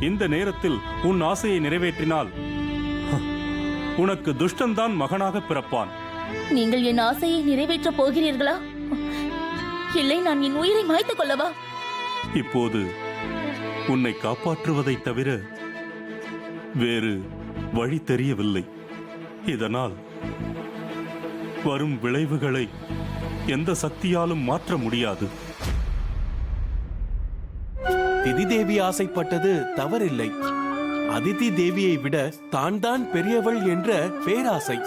இந்த நேரத்தில் உன் ஆசையை நிறைவேற்றினால் உனக்கு துஷ்டன்தான் மகனாக பிறப்பான். நீங்கள் என் ஆசையை நிறைவேற்றப் போகிறீர்களா? இல்லை, நான் என் உயிரை மாய்த்துக் கொள்ளவா? இப்போது உன்னை காப்பாற்றுவதை தவிர வேறு வழி தெரியவில்லை. இதனால் வரும் விளைவுகளை எந்த சக்தியாலும் மாற்ற முடியாது. திதி தேவி ஆசைப்பட்டது தவறில்லை. அதிதி தேவியை விட தான் பெரியவள் என்ற பேராசை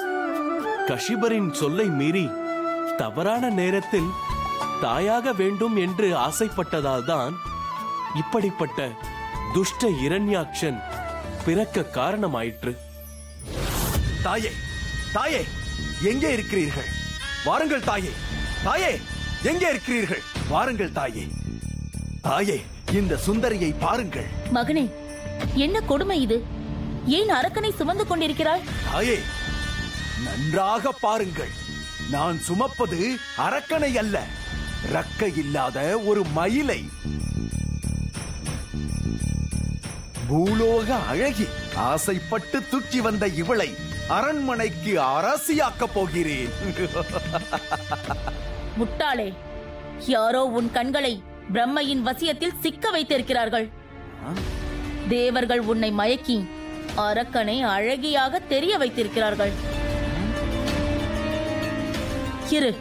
கஷிபரின் சொல்லை மீறி தவறான நேரத்தில் தாயாக வேண்டும் என்று ஆசைப்பட்டதால் தான் இப்படிப்பட்ட துஷ்ட இரண்யாக்ஷன் பிறக்க காரணமாயிற்று. தாயே, தாயே, எங்கே இருக்கிறீர்கள்? வாருங்கள் தாயே, தாயே, எங்கே இருக்கிறீர்கள்? வாருங்கள் தாயே, தாயே, இந்த சுந்தரியை பாருங்கள். மகனே, என்ன கொடுமை இது? ஏன் அரக்கனை சுமந்து கொண்டிருக்கிறாய்? தாயே, நன்றாக பாருங்கள். நான் சுமப்பது அரக்கனை அல்ல, ரக்கை இல்லாத ஒரு மயிலை. பூலோக அழகி ஆசைப்பட்டு தூக்கி வந்த இவளை அரண்மனைக்கு அரசியாக்கப் போகிறேன். முட்டாளே, யாரோ உன் கண்களை பிரம்மையின் வசியத்தில் சிக்க வைத்திருக்கிறார்கள். தேவர்கள் உன்னை மயக்கி அரக்கனை அழகியாக தெரிய வைத்திருக்கிறார்கள். இரு,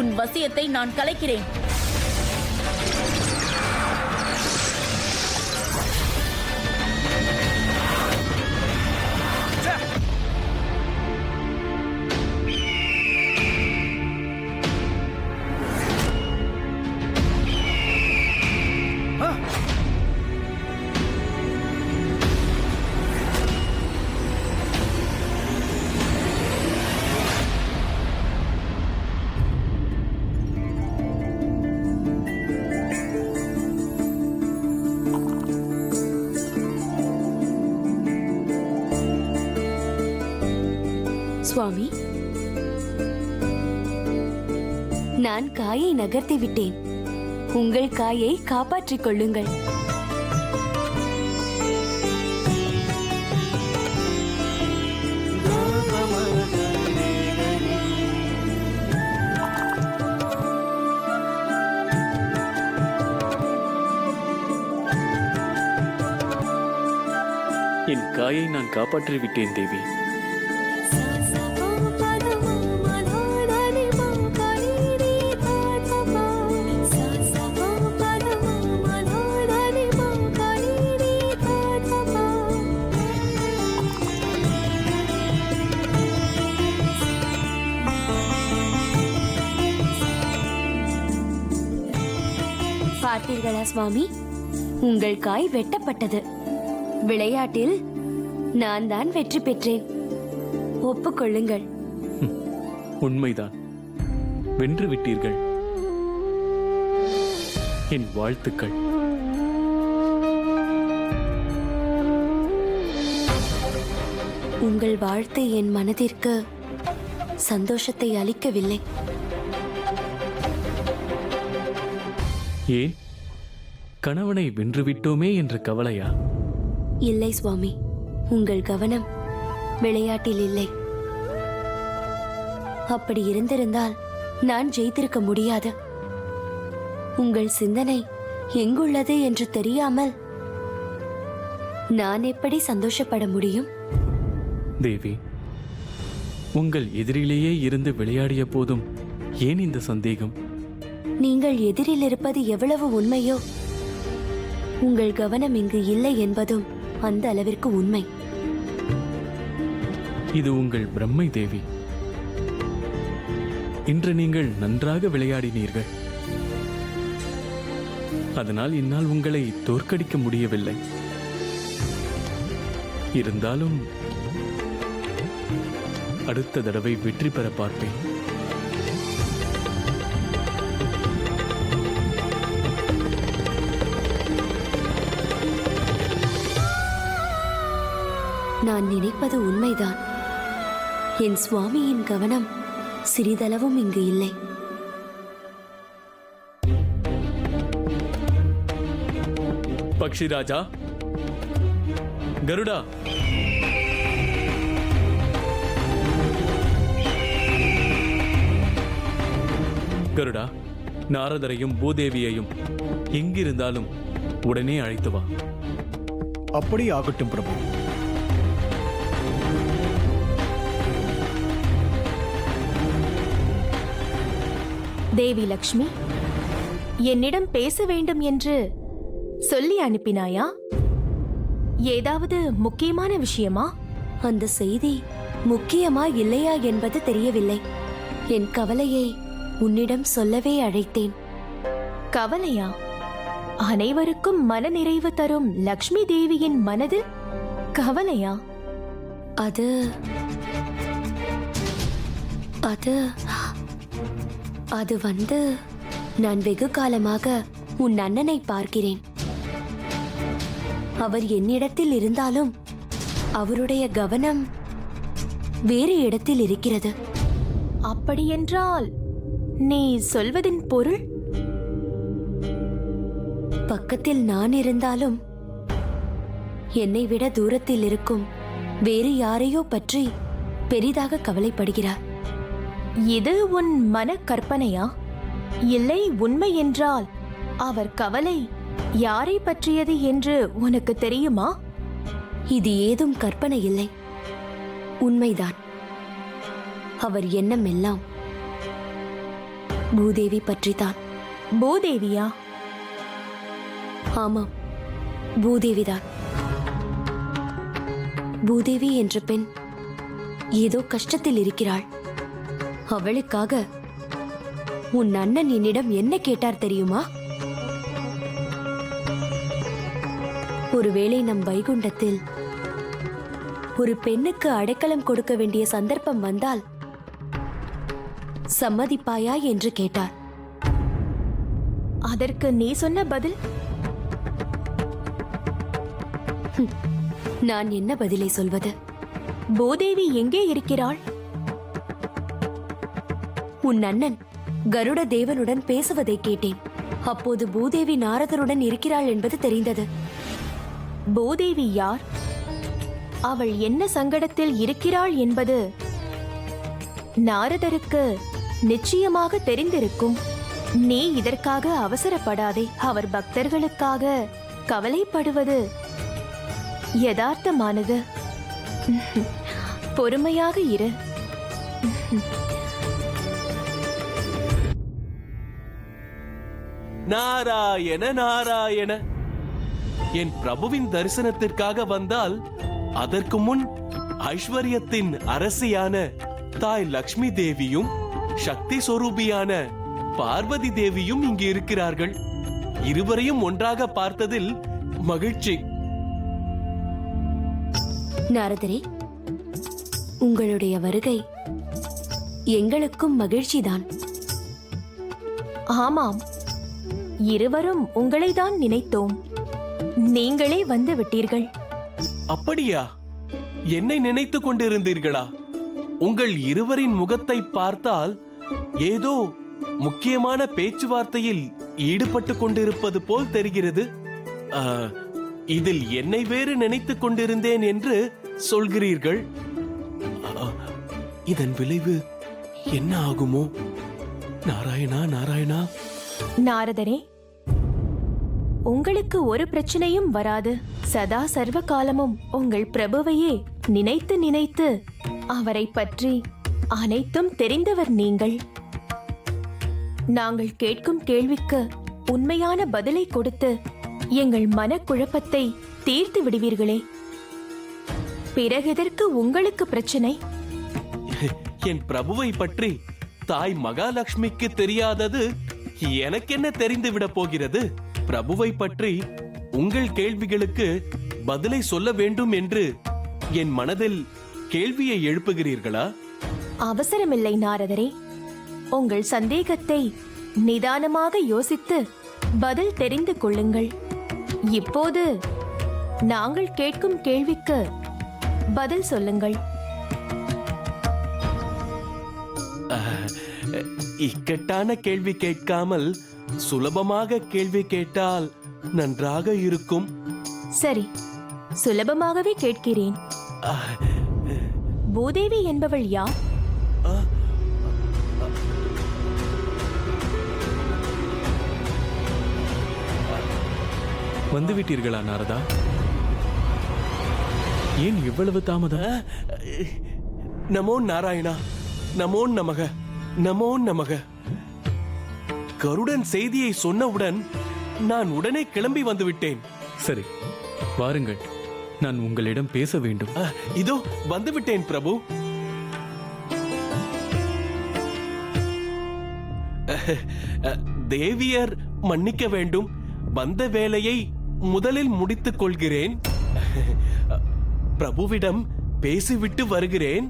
உன் வசியத்தை நான் கலைக்கிறேன். சுவாமி, நான் காயை நகர்த்தி விட்டேன். உங்கள் காயை காப்பாற்றிக் கொள்ளுங்கள். என் காயை நான் காப்பாற்றி விட்டேன் தேவி. பார்த்தீர்களா சுவாமி, உங்கள் காய் வெட்டப்பட்டது. விளையாட்டில் நான் தான் வெற்றி பெற்றேன். ஒப்புக்கொள்ளுங்கள். உண்மைதான், வென்று விட்டீர்கள். என் வாழ்த்துக்கள். உங்கள் வாழ்த்து என் மனதிற்கு சந்தோஷத்தை அளிக்கவில்லை. ஏன்? கணவனை வென்றுவிட்டோமே என்ற கவலையா? இல்லை சுவாமி, உங்கள் கவனம் விளையாட்டில் இல்லை. அப்படி இருந்திருந்தால் நான் ஜெயித்திருக்க முடியாது. உங்கள் சிந்தனை எங்குள்ளது என்று தெரியாமல் நான் எப்படி சந்தோஷப்பட முடியும்? தேவி, உங்கள் எதிரிலேயே இருந்து விளையாடிய போதும் ஏன் இந்த சந்தேகம்? நீங்கள் எதிரில் இருப்பது எவ்வளவு உண்மையோ, உங்கள் கவனம் இங்கு இல்லை என்பதும் அந்த அளவிற்கு உண்மை. இது உங்கள் பிரம்மை தேவி. இன்று நீங்கள் நன்றாக விளையாடினீர்கள். அதனால் என்னால் உங்களை தோற்கடிக்க முடியவில்லை. இருந்தாலும் அடுத்த தடவை வெற்றி பெற பார்ப்பேன். நான் நினைப்பது உண்மைதான். என் சுவாமியின் கவனம் சிறிதளவும் இங்கு இல்லை. பக்ஷிராஜா, கருடா, கருடா, நாரதரையும் பூதேவியையும் எங்கிருந்தாலும் உடனே அழைத்து வா. அப்படி ஆகட்டும் பிரபு. தேவி லக்ஷ்மி, என்னிடம் பேச வேண்டும் என்று சொல்லி அனுப்பினாயா? ஏதாவது முக்கியமான விஷயமா? அந்த செய்தி முக்கியமா இல்லையா என்பது தெரியவில்லை. என் கவலையை உன்னிடம் சொல்லவே அழைத்தேன். கவலையா? அனைவருக்கும் மனநிறைவு தரும் லக்ஷ்மி தேவியின் மனதில் கவலையா? அது அது அது வந்து நான் வெகு காலமாக உன் அண்ணனை பார்க்கிறேன். அவர் என்னிடத்தில் இருந்தாலும் அவருடைய கவனம் வேறு இடத்தில் இருக்கிறது. அப்படியென்றால் நீ சொல்வதின் பொருள்? பக்கத்தில் நான் இருந்தாலும் என்னை விட தூரத்தில் இருக்கும் வேறு யாரையோ பற்றி பெரிதாக கவலைப்படுகிறார். இது உன் மன கற்பனையா? இல்லை, உண்மை என்றால் அவர் கவலை யாரை பற்றியது என்று உனக்கு தெரியுமா? இது ஏதும் கற்பனை இல்லை, உண்மைதான். அவர் எண்ணம் எல்லாம் பூதேவி பற்றித்தான். பூதேவியா? ஆமாம், பூதேவிதான். பூதேவி என்ற பெண் ஏதோ கஷ்டத்தில் இருக்கிறாள். அவளுக்காக உன் அண்ணன் என்னிடம் என்ன கேட்டார் தெரியுமா? ஒருவேளை நம் வைகுண்டத்தில் ஒரு பெண்ணுக்கு அடைக்கலம் கொடுக்க வேண்டிய சந்தர்ப்பம் வந்தால் சம்மதிப்பாயா என்று கேட்டார். அதற்கு நீ சொன்ன பதில்? நான் என்ன பதிலை சொல்வது? பூதேவி எங்கே இருக்கிறாள்? உன் அண்ணன் கருட தேவனுடன் பேசுவதை கேட்டேன். அப்போது பூதேவி நாரதருடன் இருக்கிறாள் என்பது தெரிந்தது. பூதேவி யார்? அவள் என்ன சங்கடத்தில் இருக்கிறாள் என்பது நாரதருக்கு நிச்சயமாக தெரிந்திருக்கும். நீ இதற்காக அவசரப்படாதே. அவர் பக்தர்களுக்காக கவலைப்படுவது யதார்த்தமானது. பொறுமையாக இரு. நாராயண நாராயண. என் பிரபுவின் தரிசனத்திற்காக வந்தால் அதற்கு முன் ஐஸ்வர்யத்தின் அரசியான தாய் லக்ஷ்மி தேவியும் சக்தி சொரூபியான பார்வதி தேவியும் இங்கு இருக்கிறார்கள். இருவரையும் ஒன்றாக பார்த்ததில் மகிழ்ச்சி. நாரதரே, உங்களுடைய வருகை எங்களுக்கும் மகிழ்ச்சிதான். ஆமாம், இருவரும் உங்களைதான் நினைத்தோம். நீங்களே வந்து விட்டீர்கள். அப்படியா? என்னை நினைத்துக் கொண்டிருந்தீர்களா? உங்கள் இருவரின் முகத்தை பார்த்தால் ஏதோ முக்கியமான பேச்சுவார்த்தையில் ஈடுபட்டு கொண்டிருப்பது போல் தெரிகிறது. இதில் என்னை வேறு நினைத்துக் கொண்டிருந்தேன் என்று சொல்கிறீர்கள். இதன் விளைவு என்ன ஆகுமோ? நாராயணா நாராயணா. நாரதரே, உங்களுக்கு ஒரு பிரச்சனையும் வராது. சதா சர்வ காலமும் உங்கள் பிரபுவையே நினைத்து நினைத்து அவரை பற்றி அனைத்தும் தெரிந்தவர் நீங்கள். நாங்கள் கேட்கும் கேள்விக்கு உண்மையான பதிலை கொடுத்து எங்கள் மனக்குழப்பத்தை தீர்த்து விடுவீர்களே. பிறகெதற்கு உங்களுக்கு பிரச்சனை? என் பிரபுவை பற்றி தாய் மகாலட்சுமிக்கு தெரியாதது எனக்கென்ன தெரிந்து விட போகிறது? பிரபுவை பற்றி உங்கள் கேள்விகளுக்கு பதிலை சொல்ல வேண்டும் என்று என் மனதில் கேள்வியை எழுப்புகிறீர்களா? அவசரமில்லை நாரதரே. உங்கள் சந்தேகத்தை நிதானமாக யோசித்து பதில் தெரிந்து கொள்ளுங்கள். இப்போது நாங்கள் கேட்கும் கேள்விக்கு பதில் சொல்லுங்கள். இக்கட்டான கேள்வி கேட்காமல் சுலபமாக கேள்வி கேட்டால் நன்றாக இருக்கும். சரி, சுலபமாகவே கேட்கிறேன். பூதேவி என்பவள் யார்? வந்துவிட்டீர்களா நாரதா? ஏன் இவ்வளவு தாமதம்? நமோ நாராயணா, நமோ நமக, நமோ நமக. கருடன் செய்தியை சொன்னவுடன் நான் உடனே கிளம்பி வந்து விட்டேன். சரி, வாருங்கள், நான் உங்களிடம் பேச வேண்டும். இதோ வந்து விட்டேன் பிரபு. தேவியர் மன்னிக்க வேண்டும், வந்த வேலையை முதலில் முடித்துக் கொள்கிறேன். பிரபுவிடம் பேசிவிட்டு வருகிறேன்.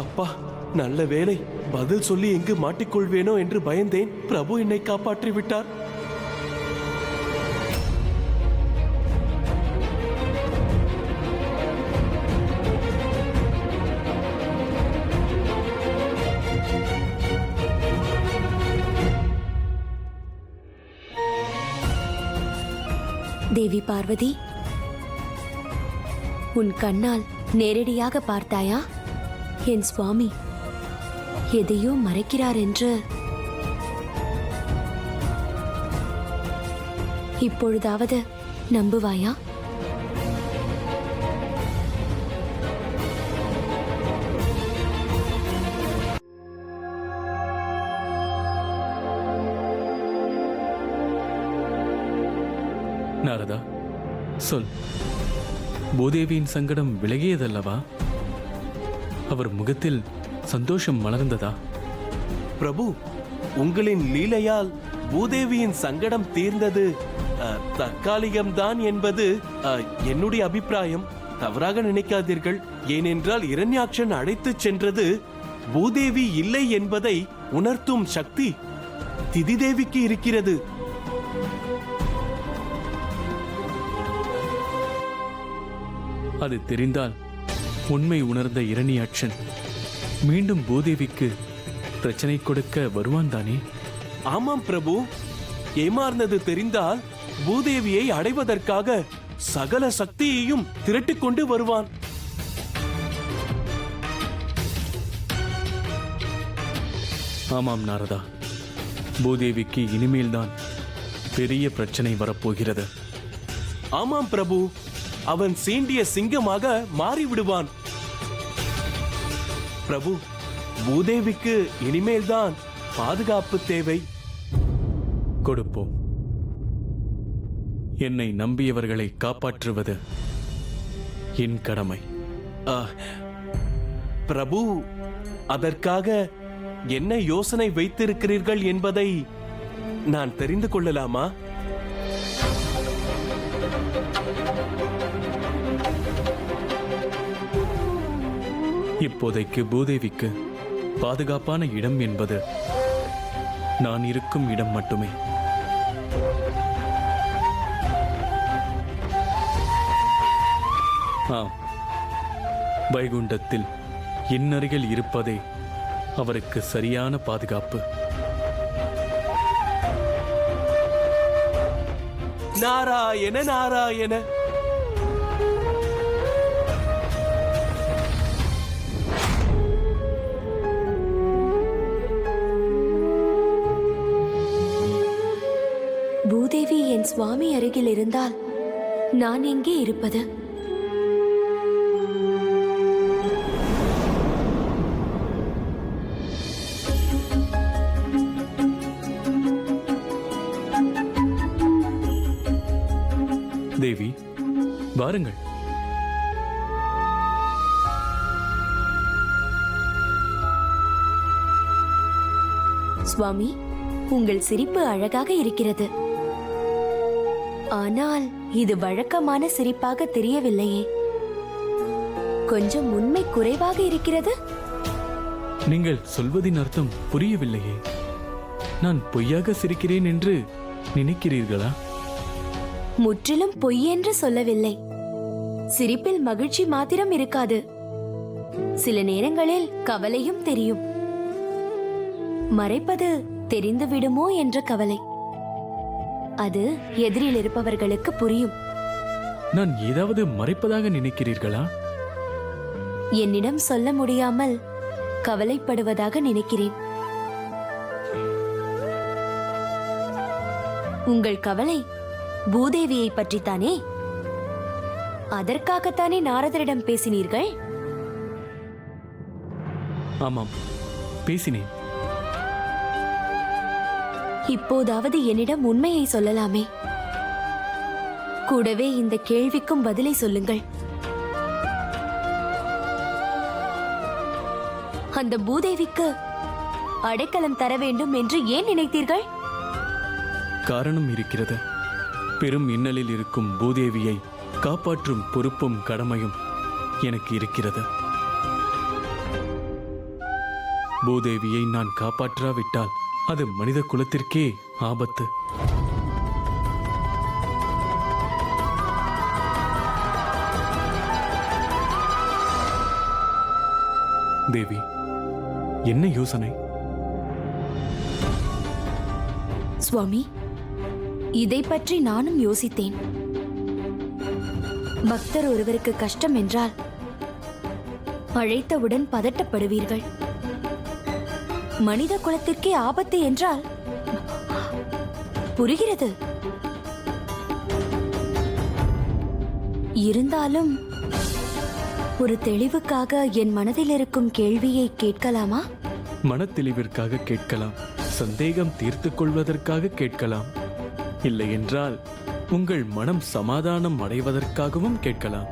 அப்பா, நல்ல வேலை. பதில் சொல்லி எங்கு மாட்டிக்கொள்வேனோ என்று பயந்தேன். பிரபு என்னை காப்பாற்றி விட்டார். தேவி பார்வதி, உன் கண்ணால் நேரடியாக பார்த்தாயா? என் சுவாமி எதையோ மறைக்கிறார் என்று. இப்பொழுதாவது நம்புவாயா? நாரதா, சொல். பூதேவியின் சங்கடம் விலகியதல்லவா? அவர் முகத்தில் சந்தோஷம் மலர்ந்ததா? பிரபு, உங்களின் லீலையால் பூதேவியின் சங்கடம் தீர்ந்தது தற்காலிகம்தான் என்பது என்னுடைய அபிப்பிராயம். தவறாக நினைக்காதீர்கள். ஏனென்றால் இரண்யாட்சன் அழைத்துச் சென்றது பூதேவி இல்லை என்பதை உணர்த்தும் சக்தி திதிதேவிக்கு இருக்கிறது. அது தெரிந்தால் உண்மை உணர்ந்த இரணியாட்சன் மீண்டும் பூதேவிக்கு பிரச்சனை கொடுக்க வருவான் தானே? ஆமாம் பிரபு, ஏமாறுனது தெரிந்தால் பூதேவியை அடைவதற்காக சகல சக்தியையும் திரட்டிக் கொண்டு வருவான். ஆமாம் நாரதா, பூதேவிக்கு இனிமேல்தான் பெரிய பிரச்சனை வரப்போகிறது. ஆமாம் பிரபு, அவன் சீண்டிய சிங்கமாக மாறிவிடுவான். பிரபு, பூதேவிக்கு இனிமேல்தான் பாதுகாப்பு தேவை. கொடுப்போம். என்னை நம்பியவர்களை காப்பாற்றுவது என் கடமை. பிரபு, அதற்காக என்ன யோசனை வைத்திருக்கிறீர்கள் என்பதை நான் தெரிந்து கொள்ளலாமா? இப்போதைக்கு பூதேவிக்கு பாதுகாப்பான இடம் என்பது நான் இருக்கும் இடம் மட்டுமே. ஆம், வைகுண்டத்தில் இன்னருகில் இருப்பதே அவருக்கு சரியான பாதுகாப்பு. நாராயண நாராயண. பூதேவி என் சுவாமி அருகில் இருந்தால் நான் எங்கே இருப்பது? தேவி, வாருங்கள். சுவாமி, உங்கள் சிரிப்பு அழகாக இருக்கிறது. ஆனால் இது வழக்கமான சிரிப்பாக தெரியவில்லையே. கொஞ்சம் உண்மை குறைவாக இருக்கிறது. நீங்கள் சொல்வதின் அர்த்தம் புரியவில்லையே. நான் பொய்யாக சிரிக்கிறேன் என்று நினைக்கிறீர்களா? முற்றிலும் பொய் என்று சொல்லவில்லை. சிரிப்பில் மகிழ்ச்சி மாத்திரம் இருக்காது, சில நேரங்களில் கவலையும் தெரியும். மறைப்பது தெரிந்து விடுமோ என்ற கவலை. அது எதிரில் இருப்பவர்களுக்கு புரியும். நான் ஏதாவது மறைப்பதாக நினைக்கிறீர்களா? என்னிடம் சொல்ல முடியாமல் கவலைப்படுவதாக நினைக்கிறேன். உங்கள் கவலை பூதேவியை பற்றித்தானே? அதற்காகத்தானே நாரதரிடம் பேசினீர்கள்? ஆமாம், பேசினேன். இப்போதாவது என்னிடம் உண்மையை சொல்லலாமே. கூடவே இந்த கேள்விக்கும் பதிலை சொல்லுங்கள். அந்த பூதேவிக்கு அடைக்கலம் தர வேண்டும் என்று ஏன் நினைத்தீர்கள்? காரணம் இருக்கிறது. பெரும் இன்னலில் இருக்கும் பூதேவியை காப்பாற்றும் பொறுப்பும் கடமையும் எனக்கு இருக்கிறது. பூதேவியை நான் காப்பாற்றாவிட்டால் அது மனித குலத்திற்கே ஆபத்து. தேவி, என்ன யோசனை? சுவாமி, இதை பற்றி நானும் யோசித்தேன். பக்தர் ஒருவருக்கு கஷ்டம் என்றால் அழைத்தவுடன் பதட்டப்படுவீர்கள். மனித குலத்திற்கே ஆபத்து என்றால் புரிகிறது. இருந்தாலும் ஒரு தெளிவுக்காக என் மனதில் இருக்கும் கேள்வியை கேட்கலாமா? மனத்தெளிவிற்காக கேட்கலாம், சந்தேகம் தீர்த்துக் கொள்வதற்காக கேட்கலாம், இல்லை என்றால் உங்கள் மனம் சமாதானம் அடைவதற்காகவும் கேட்கலாம்.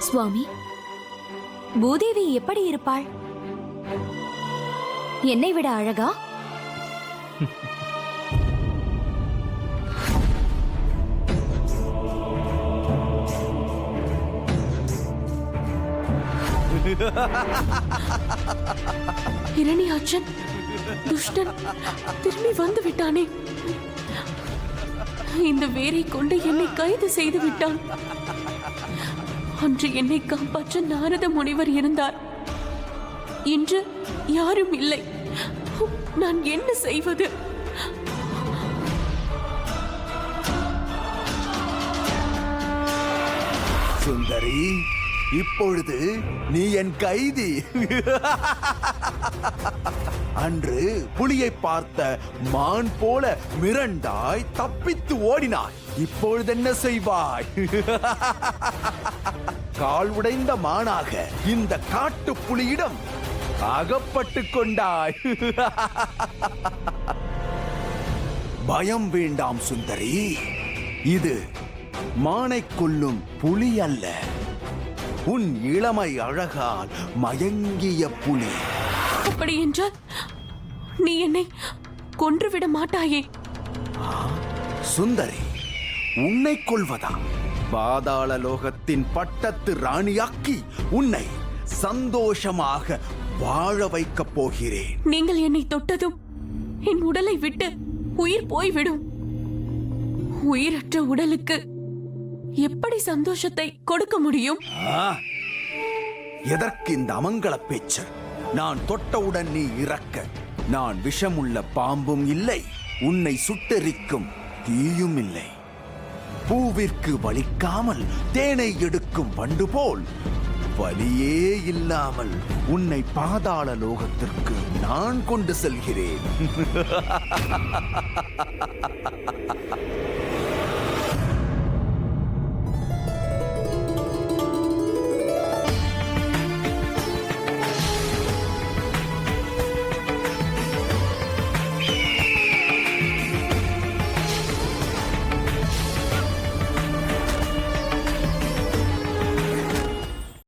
சுவாமி, பூதேவி எப்படி இருப்பாள்? என்னை விட அழகா? இரணியாட்சன் துஷ்டன் திரும்பி வந்து விட்டானே. இந்த வேரை கொண்டு என்னை கைது செய்து விட்டான். அன்று என்னை காப்பாற்ற நாரத முனிவர் இருந்தார். இன்று யாரும் இல்லை. நான் என்ன செய்வது? சுந்தரி, இப்பொழுது நீ என் கைதி. அன்று புலியை பார்த்த மான் போல மிரண்டாய் தப்பித்து ஓடினாய். இப்பொழுது என்ன செய்வாய்? கால் உடைந்த மானாக இந்த காட்டு புலியிடம் அகப்பட்டு கொண்டாய். பயம் வேண்டாம் சுந்தரி, இது மானை கொல்லும் புலி அல்ல, உன் இளமை அழகால் மயங்கிய புலி. அப்படி என்றால் நீ என்னை கொன்றுவிட மாட்டாயே? சுந்தரி, உன்னை கொல்வதா? பாதாள லோகத்தின் பட்டத்து ராணியாக்கி உன்னை சந்தோஷமாக வாழ வைக்கப் போகிறேன். நீங்கள் என்னை தொட்டதும் என் உடலை விட்டு உயிர் போய்விடும். உயிரற்ற உடலுக்கு எப்படி சந்தோஷத்தை கொடுக்க முடியும்? எதற்கு இந்த அமங்கல பேச்சு? நான் தொட்டவுடன் நீ இறக்க. நான் விஷமுள்ள பாம்பும் இல்லை, உன்னை சுட்டெரிக்கும் தீயும் இல்லை. பூவிற்கு வலிக்காமல் தேனை எடுக்கும் வண்டு போல் வலியே இல்லாமல் உன்னை பாதாள லோகத்திற்கு நான் கொண்டு செல்கிறேன்.